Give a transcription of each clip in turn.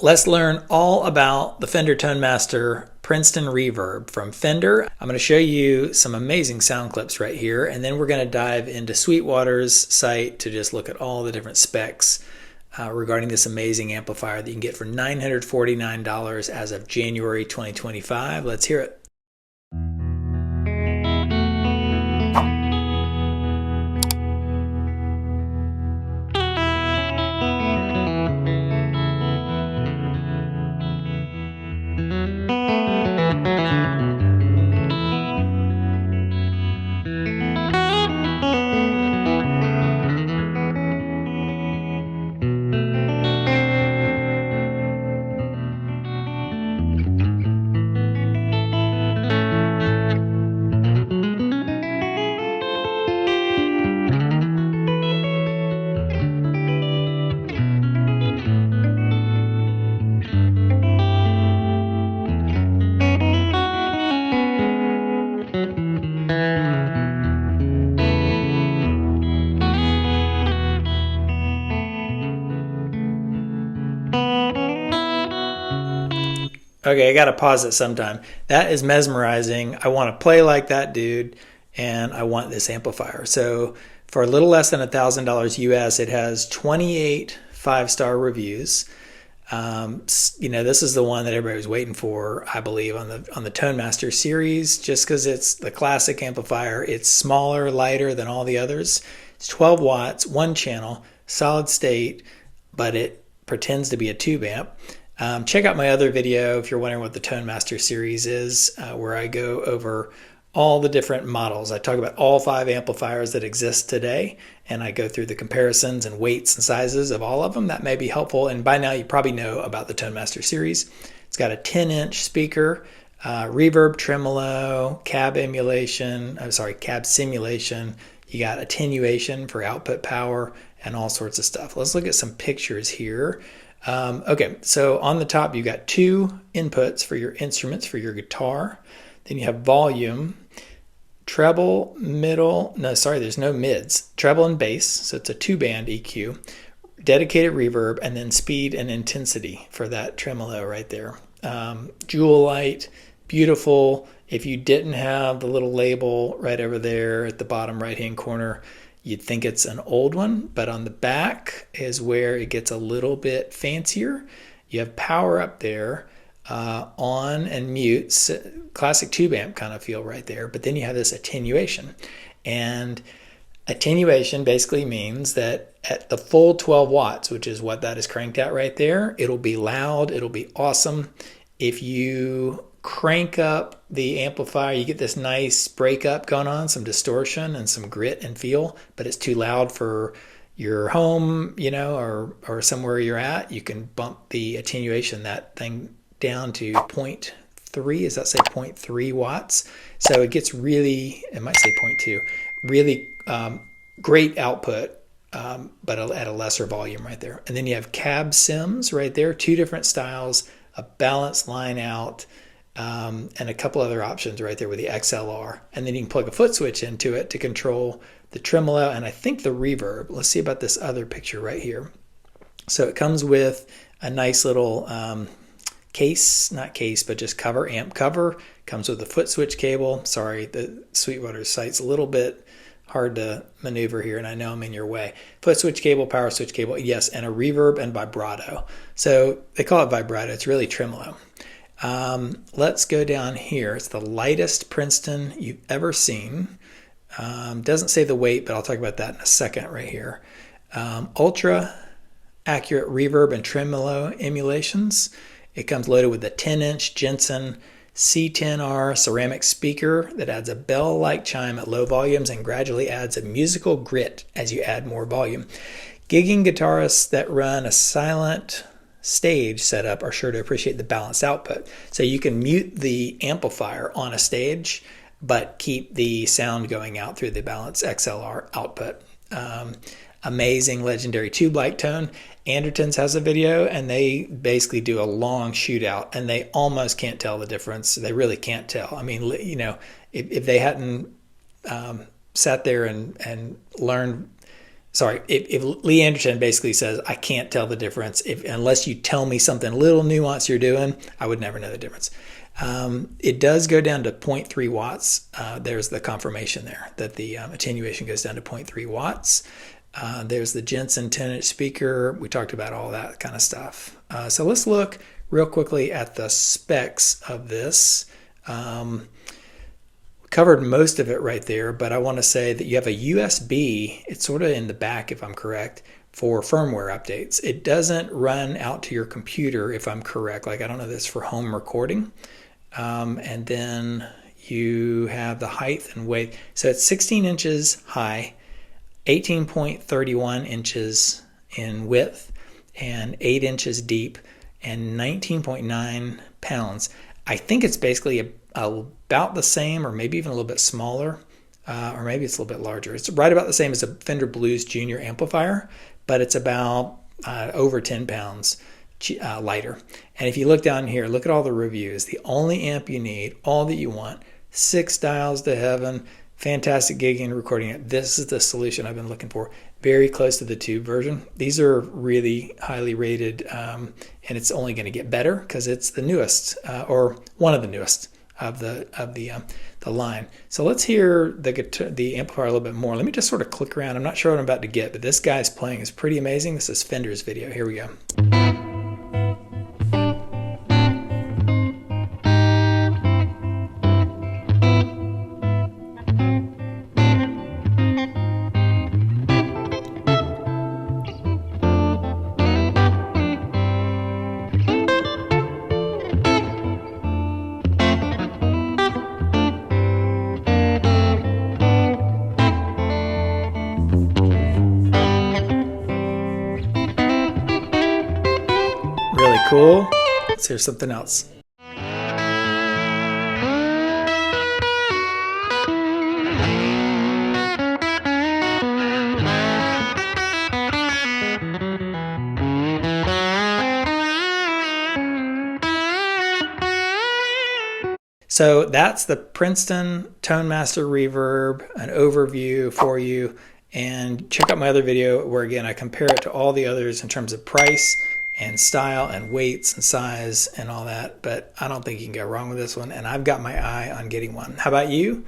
Let's learn all about the Fender Tone Master Princeton Reverb from Fender. I'm going to show you some amazing sound clips right here, and then we're going to dive into Sweetwater's site to just look at all the different specs regarding this amazing amplifier that you can get for $949 as of January 2025. Let's hear it. Okay, I gotta pause it sometime. That is mesmerizing. I want to play like that dude, and I want this amplifier. So for a little less than $1,000 US, it has 28 5-star reviews. This is the one that everybody was waiting for, I believe, on the Tone Master series, just because it's the classic amplifier. It's smaller, lighter than all the others. It's 12 watts, one channel, solid state, but it pretends to be a tube amp. Check out my other video if you're wondering what the Tone Master series is, where I go over all the different models. I talk about all 5 amplifiers that exist today, and I go through the comparisons and weights and sizes of all of them. That may be helpful, and by now you probably know about the Tone Master series. It's got a 10-inch speaker, reverb, tremolo, cab simulation. You got attenuation for output power and all sorts of stuff. Let's look at some pictures here. Okay, so on the top you got 2 inputs for your instruments, for your guitar. Then you have volume, treble, there's no mids, treble and bass, so it's a 2-band EQ, dedicated reverb, and then speed and intensity for that tremolo right there. Jewel light, beautiful. If you didn't have the little label right over there at the bottom right hand corner, you'd think it's an old one, but on the back is where it gets a little bit fancier. You have power up there, on and mute, classic tube amp kind of feel right there, but then you have this attenuation. And attenuation basically means that at the full 12 watts, which is what that is cranked at right there, it'll be loud, it'll be awesome. If you crank up the amplifier, you get this nice breakup going on, some distortion and some grit and feel, but it's too loud for your home, or somewhere you're at. You can bump the attenuation, that thing, down to 0.3, does that say 0.3 watts? So it gets really, it might say 0.2, really great output, but at a lesser volume right there. And then you have cab sims right there, 2 different styles, a balanced line out, and a couple other options right there with the XLR. And then you can plug a foot switch into it to control the tremolo and I think the reverb. Let's see about this other picture right here. So it comes with a nice little amp cover. Comes with a foot switch cable. Sorry, the Sweetwater site's a little bit hard to maneuver here, and I know I'm in your way. Foot switch cable, power switch cable, yes, and a reverb and vibrato. So they call it vibrato. It's really tremolo. Let's go down here. It's the lightest Princeton you've ever seen. Doesn't say the weight, but I'll talk about that in a second right here. Ultra accurate reverb and tremolo emulations. It comes loaded with a 10-inch Jensen C10R ceramic speaker that adds a bell-like chime at low volumes and gradually adds a musical grit as you add more volume. Gigging guitarists that run a silent stage setup are sure to appreciate the balanced output. So you can mute the amplifier on a stage, but keep the sound going out through the balanced XLR output. Amazing, legendary tube-like tone. Anderton's has a video, and they basically do a long shootout, and they almost can't tell the difference. They really can't tell. I mean, if they hadn't sat there and learned sorry, if Lee Anderson basically says, I can't tell the difference unless you tell me something little nuance you're doing, I would never know the difference. It does go down to 0.3 watts. There's the confirmation there that the attenuation goes down to 0.3 watts. There's the Jensen 10-inch speaker. We talked about all that kind of stuff. So let's look real quickly at the specs of this. Covered most of it right there, but I want to say that you have a USB, it's sort of in the back if I'm correct, for firmware updates. It doesn't run out to your computer if I'm correct, like I don't know this for home recording. And then you have the height and weight. So it's 16 inches high, 18.31 inches in width, and 8 inches deep, and 19.9 pounds. I think it's basically about the same, or maybe even a little bit smaller, or maybe it's a little bit larger. It's right about the same as a Fender Blues Junior amplifier, but it's about over 10 pounds lighter. And if you look down here, look at all the reviews. The only amp you need, all that you want, 6 dials to heaven, fantastic gigging and recording it. This is the solution I've been looking for. Very close to the tube version. These are really highly rated, and it's only going to get better because it's the newest, or one of the newest of the line. So let's hear the amplifier a little bit more. Let me just sort of click around. I'm not sure what I'm about to get, but this guy's playing is pretty amazing. This is Fender's video. Here we go. Really cool. Let's hear something else. So that's the Princeton Tone Master Reverb, an overview for you. And check out my other video where, again, I compare it to all the others in terms of price and style and weights and size and all that. But I don't think you can go wrong with this one. And I've got my eye on getting one. How about you?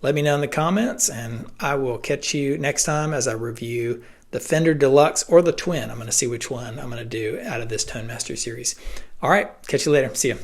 Let me know in the comments, and I will catch you next time as I review the Fender Deluxe or the Twin. I'm going to see which one I'm going to do out of this Tone Master series. All right, catch you later. See ya.